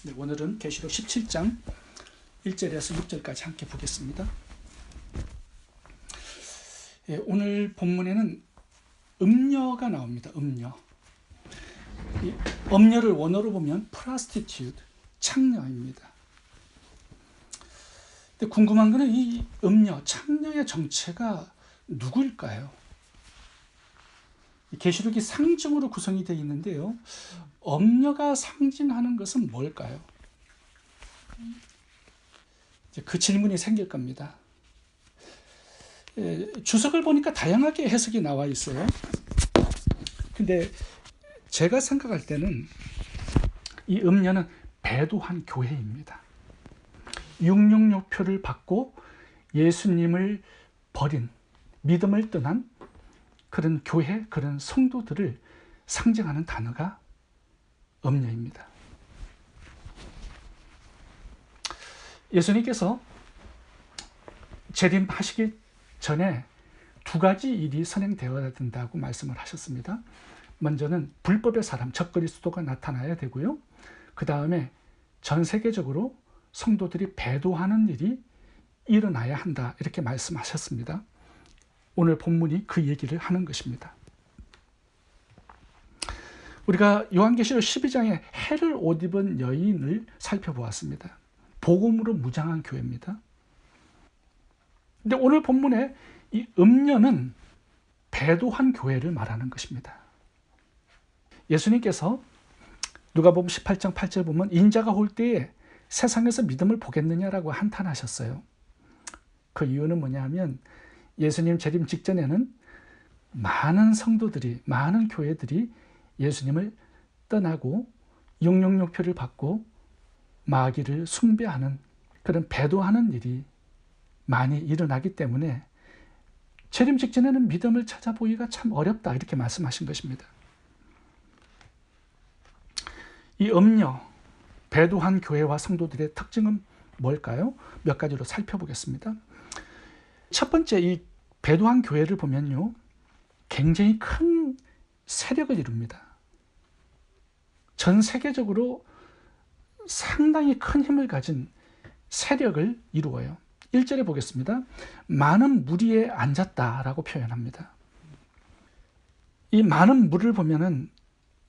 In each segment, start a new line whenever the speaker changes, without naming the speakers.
네, 오늘은 계시록 17장 1절에서 6절까지 함께 보겠습니다. 오늘 본문에는 음녀가 나옵니다. 음녀. 이 음녀를 원어로 보면 prostitute, 창녀입니다. 근데 궁금한 것은 이 음녀, 창녀의 정체가 누구일까요? 계시록이 상징으로 구성이 되어 있는데요. 음녀가 상징하는 것은 뭘까요? 그 질문이 생길 겁니다. 주석을 보니까 다양하게 해석이 나와 있어요. 근데 제가 생각할 때는 이 음녀는 배도한 교회입니다. 666표를 받고 예수님을 버린, 믿음을 떠난 그런 교회, 그런 성도들을 상징하는 단어가 음녀입니다. 예수님께서 재림하시기 전에 두 가지 일이 선행되어야 된다고 말씀을 하셨습니다. 먼저는 불법의 사람, 적그리스도가 나타나야 되고요. 그 다음에 전 세계적으로 성도들이 배도하는 일이 일어나야 한다, 이렇게 말씀하셨습니다. 오늘 본문이 그 얘기를 하는 것입니다. 우리가 요한계시록 12장에 해를 옷 입은 여인을 살펴보았습니다. 복음으로 무장한 교회입니다. 근데 오늘 본문에 이 음녀는 배도한 교회를 말하는 것입니다. 예수님께서 누가복음 18장 8절 보면 인자가 올 때에 세상에서 믿음을 보겠느냐라고 한탄하셨어요. 그 이유는 뭐냐면 예수님 재림 직전에는 많은 성도들이, 많은 교회들이 예수님을 떠나고 666표를 받고 마귀를 숭배하는 그런 배도하는 일이 많이 일어나기 때문에 재림 직전에는 믿음을 찾아보기가 참 어렵다, 이렇게 말씀하신 것입니다. 이 음녀, 배도한 교회와 성도들의 특징은 뭘까요? 몇 가지로 살펴보겠습니다. 첫 번째, 이 배도한 교회를 보면요, 굉장히 큰 세력을 이룹니다. 전 세계적으로 상당히 큰 힘을 가진 세력을 이루어요. 1절에 보겠습니다. 많은 무리에 앉았다라고 표현합니다. 이 많은 무리를 보면은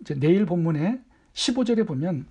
이제 내일 본문에 15절에 보면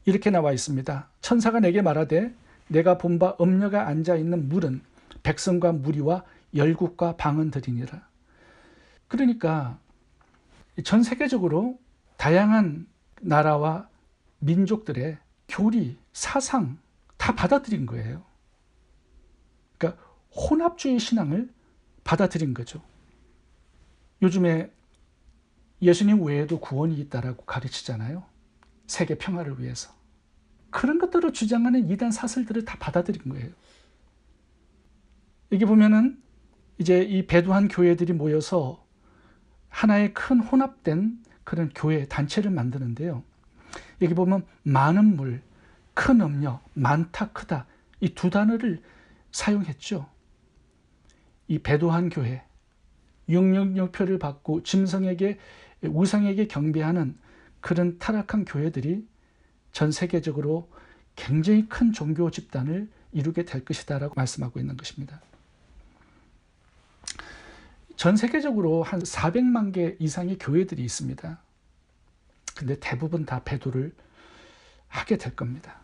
이렇게 나와 있습니다. 천사가 내게 말하되 내가 본 바 음녀가 앉아 있는 물은 백성과 무리와 열국과 방언들이니라. 그러니까 전 세계적으로 다양한 나라와 민족들의 교리, 사상 다 받아들인 거예요. 그러니까 혼합주의 신앙을 받아들인 거죠. 요즘에 예수님 외에도 구원이 있다라고 가르치잖아요. 세계 평화를 위해서. 그런 것들을 주장하는 이단 사설들을 다 받아들인 거예요. 여기 보면은 이제 이 배도한 교회들이 모여서 하나의 큰 혼합된 그런 교회 단체를 만드는데요. 여기 보면 많은 물, 큰 음녀, 많다, 크다, 이 두 단어를 사용했죠. 이 배도한 교회, 666표를 받고 짐승에게, 우상에게 경배하는 그런 타락한 교회들이 전 세계적으로 굉장히 큰 종교 집단을 이루게 될 것이다라고 말씀하고 있는 것입니다. 전 세계적으로 한 400만 개 이상의 교회들이 있습니다. 근데 대부분 다 배도를 하게 될 겁니다.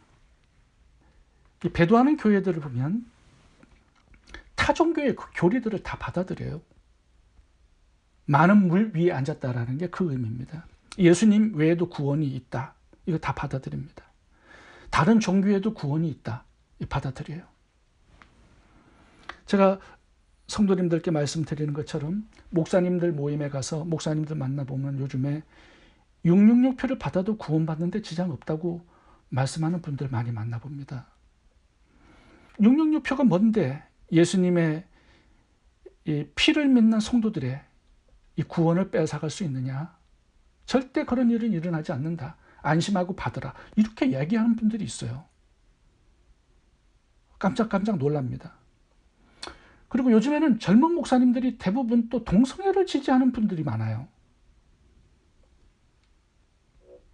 이 배도하는 교회들을 보면 타 종교의 교리들을 다 받아들여요. 많은 물 위에 앉았다라는 게 그 의미입니다. 예수님 외에도 구원이 있다, 이거 다 받아들입니다. 다른 종교에도 구원이 있다, 받아들여요. 제가 성도님들께 말씀드리는 것처럼 목사님들 모임에 가서 목사님들 만나보면 요즘에 666표를 받아도 구원받는데 지장 없다고 말씀하는 분들 많이 만나봅니다. 666표가 뭔데 예수님의 이 피를 믿는 성도들의 이 구원을 뺏어갈 수 있느냐? 절대 그런 일은 일어나지 않는다. 안심하고 받으라. 이렇게 얘기하는 분들이 있어요. 깜짝깜짝 놀랍니다. 그리고 요즘에는 젊은 목사님들이 대부분 또 동성애를 지지하는 분들이 많아요.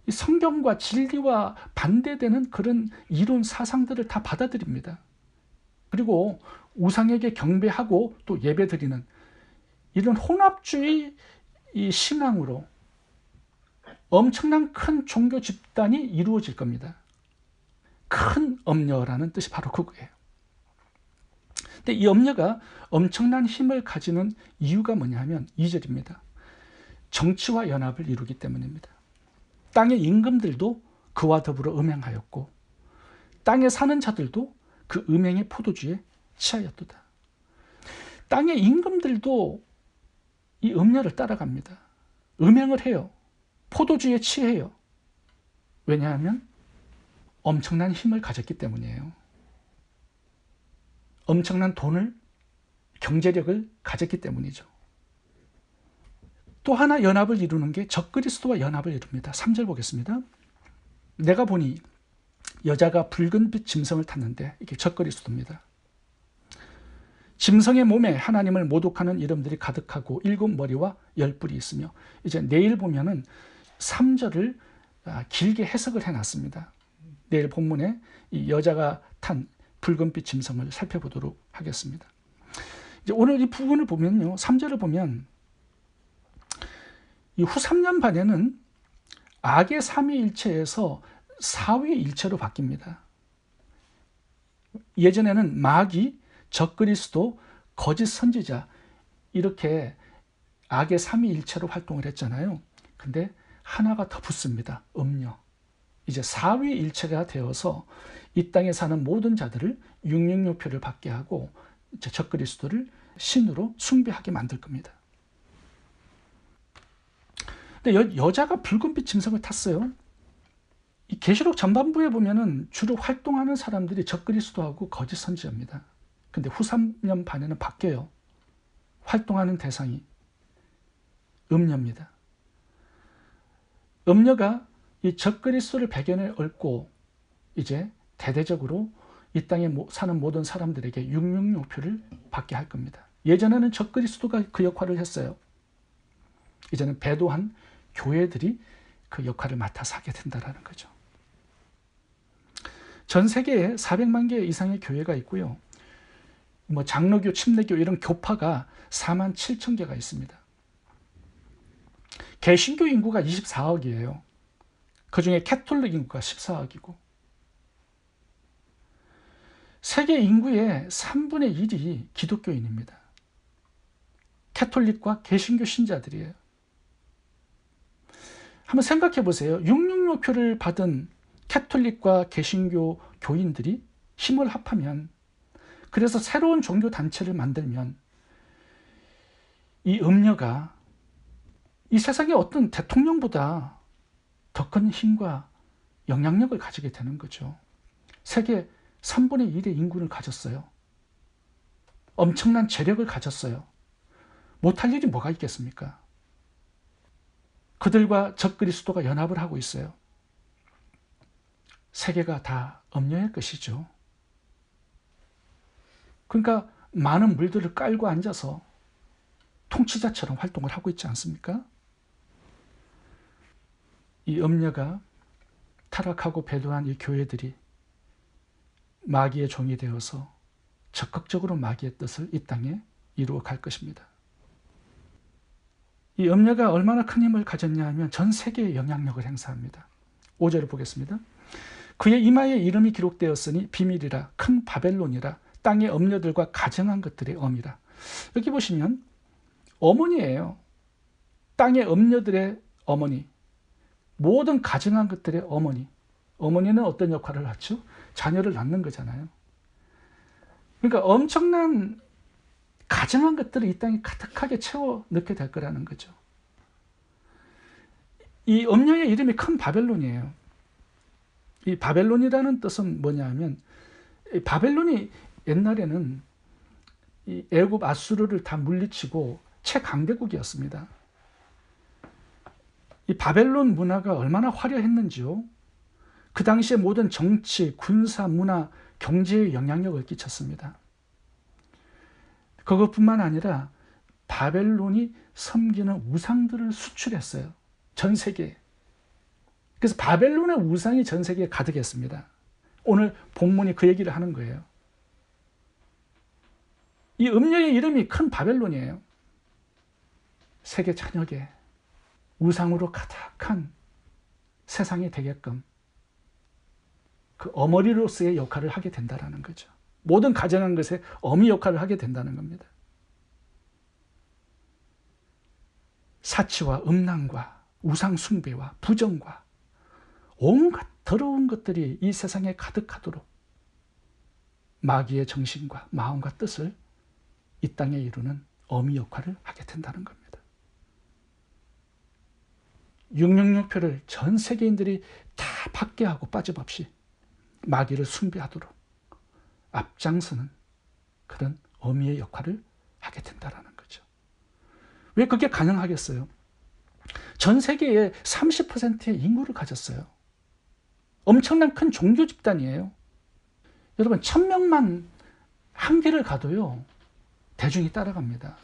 이 성경과 진리와 반대되는 그런 이론 사상들을 다 받아들입니다. 그리고 우상에게 경배하고 또 예배드리는 이런 혼합주의 이 신앙으로 엄청난 큰 종교 집단이 이루어질 겁니다. 큰 엄려라는 뜻이 바로 그거예요. 근데 이 엄려가 엄청난 힘을 가지는 이유가 뭐냐면 2절입니다. 정치와 연합을 이루기 때문입니다. 땅의 임금들도 그와 더불어 음행하였고 땅에 사는 자들도 그 음행의 포도주에 취하였도다. 땅의 임금들도 이 음녀를 따라갑니다. 음행을 해요. 포도주에 취해요. 왜냐하면 엄청난 힘을 가졌기 때문이에요. 엄청난 돈을, 경제력을 가졌기 때문이죠. 또 하나 연합을 이루는 게 적그리스도와 연합을 이룹니다. 3절 보겠습니다. 내가 보니 여자가 붉은빛 짐승을 탔는데 이게 적그리스도입니다. 짐승의 몸에 하나님을 모독하는 이름들이 가득하고 7머리와 10뿔이 있으며, 이제 내일 보면은 3절을 길게 해석을 해놨습니다. 내일 본문에 이 여자가 탄 붉은빛 짐승을 살펴보도록 하겠습니다. 이제 오늘 이 부분을 보면요, 3절을 보면 이 후 3년 반에는 악의 삼위일체에서 사위일체로 바뀝니다. 예전에는 마귀, 적그리스도, 거짓 선지자 이렇게 악의 삼위일체로 활동을 했잖아요. 근데 하나가 더 붙습니다. 음녀. 이제 사위일체가 되어서 이 땅에 사는 모든 자들을 육육요표를 받게 하고 이제 적그리스도를 신으로 숭배하게 만들 겁니다. 근데 여자가 붉은빛 짐승을 탔어요. 이 계시록 전반부에 보면은 주로 활동하는 사람들이 적그리스도하고 거짓 선지자입니다. 근데 후 3년 반에는 바뀌어요. 활동하는 대상이 음녀입니다. 음녀가 이 적그리스도를 배경에 얹고 이제 대대적으로 이 땅에 사는 모든 사람들에게 육육요표를 받게 할 겁니다. 예전에는 적그리스도가 그 역할을 했어요. 이제는 배도한 교회들이 그 역할을 맡아서 하게 된다는 거죠. 전 세계에 400만 개 이상의 교회가 있고요. 장로교, 침례교 이런 교파가 4만 7천 개가 있습니다. 개신교 인구가 24억이에요. 그중에 캐톨릭 인구가 14억이고 세계 인구의 3분의 1이 기독교인입니다. 캐톨릭과 개신교 신자들이에요. 한번 생각해 보세요. 육육요표를 받은 캐톨릭과 개신교 교인들이 힘을 합하면, 그래서 새로운 종교 단체를 만들면 이 음녀가 이 세상의 어떤 대통령보다 더 큰 힘과 영향력을 가지게 되는 거죠. 세계 3분의 1의 인구를 가졌어요. 엄청난 재력을 가졌어요. 못할 일이 뭐가 있겠습니까? 그들과 적그리스도가 연합을 하고 있어요. 세계가 다 음녀의 것이죠. 그러니까 많은 물들을 깔고 앉아서 통치자처럼 활동을 하고 있지 않습니까? 이 음녀가 타락하고 배도한 이 교회들이 마귀의 종이 되어서 적극적으로 마귀의 뜻을 이 땅에 이루어 갈 것입니다. 이 음녀가 얼마나 큰 힘을 가졌냐 하면 전 세계에 영향력을 행사합니다. 5절을 보겠습니다. 그의 이마에 이름이 기록되었으니 비밀이라, 큰 바벨론이라, 땅의 음녀들과 가증한 것들의 엄이라. 여기 보시면 어머니예요. 땅의 음녀들의 어머니, 모든 가증한 것들의 어머니. 어머니는 어떤 역할을 하죠? 자녀를 낳는 거잖아요. 그러니까 엄청난 가증한 것들을 이 땅에 가득하게 채워 넣게 될 거라는 거죠. 이 음녀의 이름이 큰 바벨론이에요. 이 바벨론이라는 뜻은 뭐냐 하면, 바벨론이 옛날에는 이 애굽 아수르를 다 물리치고 최강대국이었습니다. 이 바벨론 문화가 얼마나 화려했는지요. 그 당시에 모든 정치, 군사, 문화, 경제에 영향력을 끼쳤습니다. 그것뿐만 아니라 바벨론이 섬기는 우상들을 수출했어요. 전 세계에. 그래서 바벨론의 우상이 전 세계에 가득했습니다. 오늘 본문이 그 얘기를 하는 거예요. 이 음녀의 이름이 큰 바벨론이에요. 세계 전역에 우상으로 가득한 세상이 되게끔 그 어머니로서의 역할을 하게 된다는 거죠. 모든 가정한 것에 어미 역할을 하게 된다는 겁니다. 사치와 음란과 우상 숭배와 부정과 온갖 더러운 것들이 이 세상에 가득하도록 마귀의 정신과 마음과 뜻을 이 땅에 이루는 어미 역할을 하게 된다는 겁니다. 666표를 전 세계인들이 다 받게 하고 빠짐없이 마귀를 숭배하도록 앞장서는 그런 어미의 역할을 하게 된다는 거죠. 왜 그게 가능하겠어요? 전 세계에 30%의 인구를 가졌어요. 엄청난 큰 종교 집단이에요. 여러분 1000명만 한 길을 가도요 대중이 따라갑니다.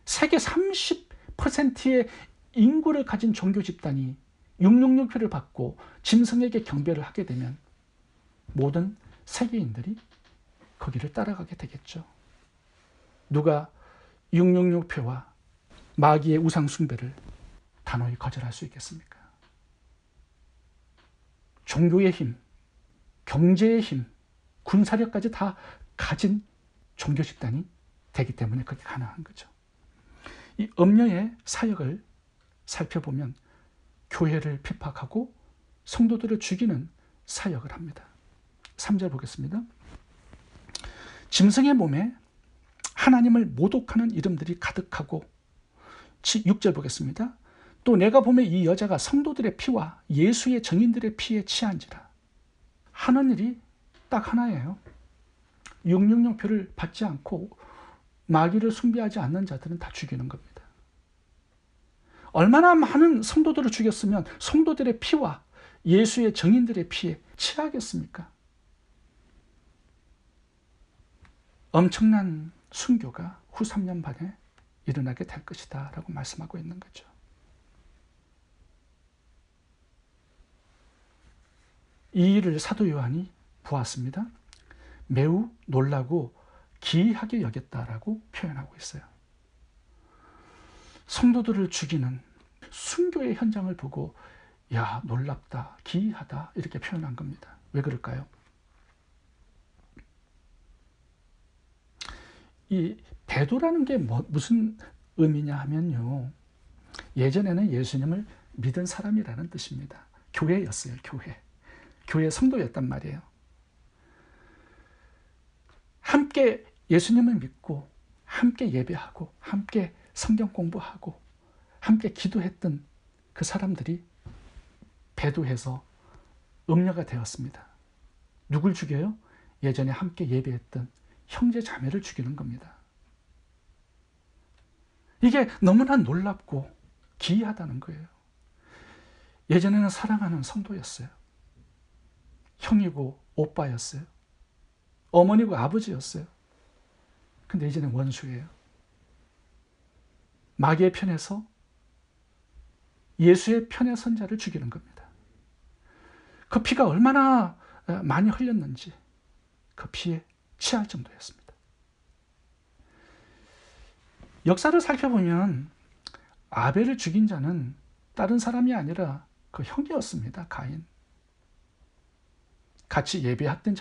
세계 30%의 인구를 가진 종교 집단이 666표를 받고 짐승에게 경배를 하게 되면 모든 세계인들이 거기를 따라가게 되겠죠. 누가 666표와 마귀의 우상 숭배를 단호히 거절할 수 있겠습니까? 종교의 힘, 경제의 힘, 군사력까지 다 가진 종교 집단이 되기 때문에 그게 가능한 거죠. 이 음녀의 사역을 살펴보면 교회를 핍박하고 성도들을 죽이는 사역을 합니다. 3절 보겠습니다. 짐승의 몸에 하나님을 모독하는 이름들이 가득하고 6절 보겠습니다. 또 내가 보면 이 여자가 성도들의 피와 예수의 증인들의 피에 취한지라. 하는 일이 딱 하나예요. 666표를 받지 않고 마귀를 숭배하지 않는 자들은 다 죽이는 겁니다. 얼마나 많은 성도들을 죽였으면 성도들의 피와 예수의 증인들의 피에 취하겠습니까? 엄청난 순교가 후 3년 반에 일어나게 될 것이다 라고 말씀하고 있는 거죠. 이 일을 사도 요한이 보았습니다. 매우 놀라고 기이하게 여겼다라고 표현하고 있어요. 성도들을 죽이는 순교의 현장을 보고 야 놀랍다, 기이하다 이렇게 표현한 겁니다. 왜 그럴까요? 이 배도라는 게 무슨 의미냐 하면요. 예전에는 예수님을 믿은 사람이라는 뜻입니다. 교회였어요. 교회 성도였단 말이에요. 함께 예수님을 믿고 함께 예배하고 함께 성경 공부하고 함께 기도했던 그 사람들이 배도해서 음녀가 되었습니다. 누굴 죽여요? 예전에 함께 예배했던 형제 자매를 죽이는 겁니다. 이게 너무나 놀랍고 기이하다는 거예요. 예전에는 사랑하는 성도였어요. 형이고 오빠였어요. 어머니고 아버지였어요. 근데 이제는 원수예요. 마귀의 편에서 예수의 편에 선 자를 죽이는 겁니다. 그 피가 얼마나 많이 흘렸는지 그 피에 취할 정도였습니다. 역사를 살펴보면 아벨을 죽인 자는 다른 사람이 아니라 그 형이었습니다. 가인. 같이 예배했던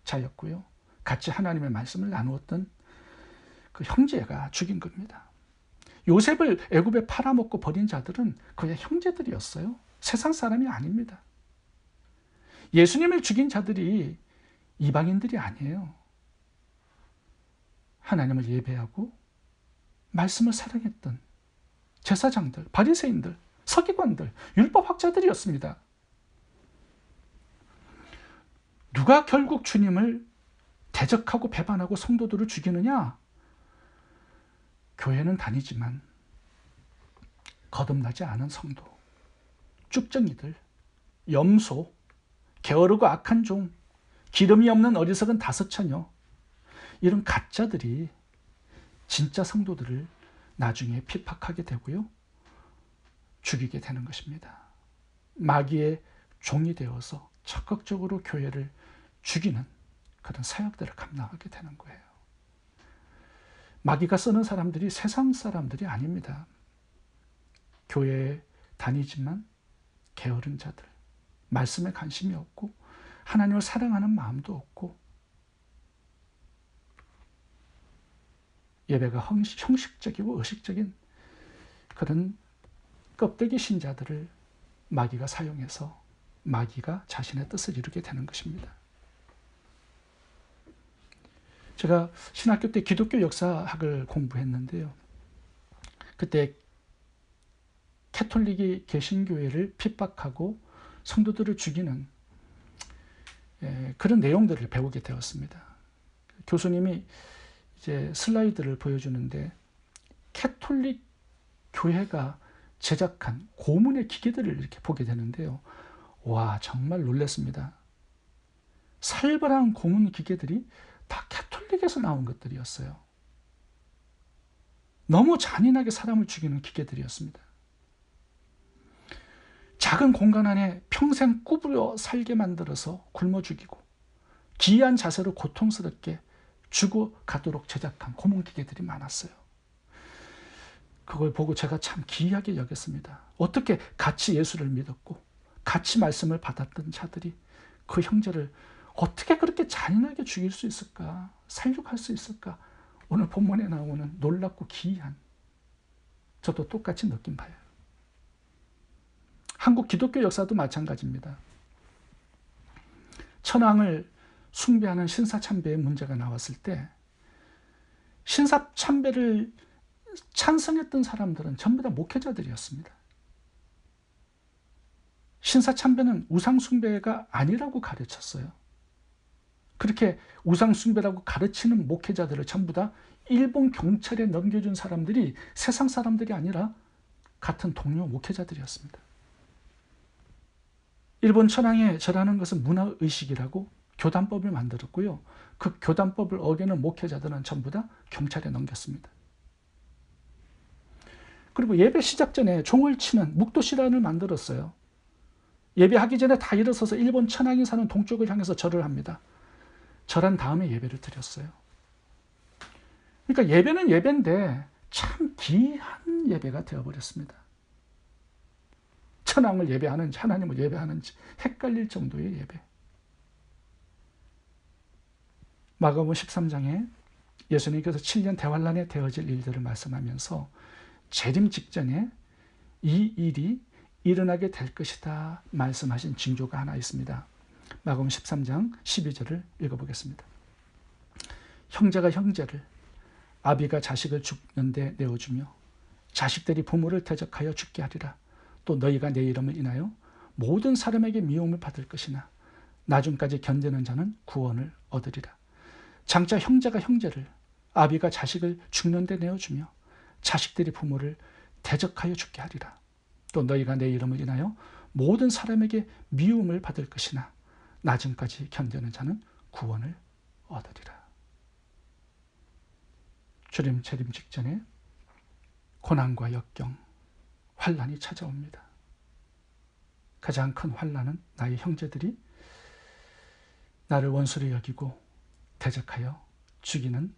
자였고요. 같이 하나님의 말씀을 나누었던 그 형제가 죽인 겁니다. 요셉을 애굽에 팔아먹고 버린 자들은 그의 형제들이었어요. 세상 사람이 아닙니다. 예수님을 죽인 자들이 이방인들이 아니에요. 하나님을 예배하고 말씀을 사랑했던 제사장들, 바리새인들, 서기관들, 율법학자들이었습니다. 누가 결국 주님을 대적하고 배반하고 성도들을 죽이느냐? 교회는 다니지만 거듭나지 않은 성도, 쭉정이들, 염소, 게으르고 악한 종, 기름이 없는 어리석은 다섯처녀, 이런 가짜들이 진짜 성도들을 나중에 핍박하게 되고요. 죽이게 되는 것입니다. 마귀의 종이 되어서 적극적으로 교회를 죽이는 그런 사역들을 감당하게 되는 거예요. 마귀가 쓰는 사람들이 세상 사람들이 아닙니다. 교회에 다니지만 게으른 자들, 말씀에 관심이 없고 하나님을 사랑하는 마음도 없고 예배가 형식적이고 의식적인 그런 껍데기 신자들을 마귀가 사용해서 마귀가 자신의 뜻을 이루게 되는 것입니다. 제가 신학교 때 기독교 역사학을 공부했는데요. 그때 캐톨릭이 개신교회를 핍박하고 성도들을 죽이는 그런 내용들을 배우게 되었습니다. 교수님이 이제 슬라이드를 보여주는데 캐톨릭 교회가 제작한 고문의 기계들을 이렇게 보게 되는데요. 와, 정말 놀랐습니다. 살벌한 고문 기계들이 다 캐톨릭에서 나온 것들이었어요. 너무 잔인하게 사람을 죽이는 기계들이었습니다. 작은 공간 안에 평생 구부려 살게 만들어서 굶어 죽이고 기이한 자세로 고통스럽게 죽어가도록 제작한 고문 기계들이 많았어요. 그걸 보고 제가 참 기이하게 여겼습니다. 어떻게 같이 예수를 믿었고 같이 말씀을 받았던 자들이 그 형제를 어떻게 그렇게 잔인하게 죽일 수 있을까? 살육할 수 있을까? 오늘 본문에 나오는 놀랍고 기이한, 저도 똑같이 느낀 바예요. 한국 기독교 역사도 마찬가지입니다. 천황을 숭배하는 신사참배의 문제가 나왔을 때 신사참배를 찬성했던 사람들은 전부 다 목회자들이었습니다. 신사참배는 우상숭배가 아니라고 가르쳤어요. 그렇게 우상숭배라고 가르치는 목회자들을 전부 다 일본 경찰에 넘겨준 사람들이 세상 사람들이 아니라 같은 동료 목회자들이었습니다. 일본 천황에 절하는 것은 문화의식이라고 교단법을 만들었고요. 그 교단법을 어기는 목회자들은 전부 다 경찰에 넘겼습니다. 그리고 예배 시작 전에 종을 치는 묵도시란을 만들었어요. 예배하기 전에 다 일어서서 일본 천황이 사는 동쪽을 향해서 절을 합니다. 절한 다음에 예배를 드렸어요. 그러니까 예배는 예배인데 참 기이한 예배가 되어버렸습니다. 천황을 예배하는지 하나님을 예배하는지 헷갈릴 정도의 예배. 마가복음 13장에 예수님께서 7년 대환란에 되어질 일들을 말씀하면서 재림 직전에 이 일이 일어나게 될 것이다 말씀하신 징조가 하나 있습니다. 마가복음 13장 12절을 읽어보겠습니다. 형제가 형제를, 아비가 자식을 죽는데 내어주며 자식들이 부모를 대적하여 죽게 하리라. 또 너희가 내 이름을 인하여 모든 사람에게 미움을 받을 것이나 나중까지 견디는 자는 구원을 얻으리라. 장차 형제가 형제를, 아비가 자식을 죽는데 내어주며 자식들이 부모를 대적하여 죽게 하리라. 또 너희가 내 이름을 인하여 모든 사람에게 미움을 받을 것이나 나중까지 견디는 자는 구원을 얻으리라. 주님 재림 직전에 고난과 역경, 환난이 찾아옵니다. 가장 큰 환난은 나의 형제들이 나를 원수로 여기고 대적하여 죽이는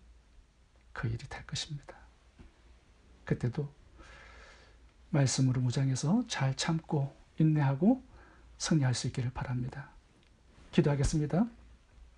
그 일이 될 것입니다. 그때도 말씀으로 무장해서 잘 참고 인내하고 승리할 수 있기를 바랍니다. 기도하겠습니다.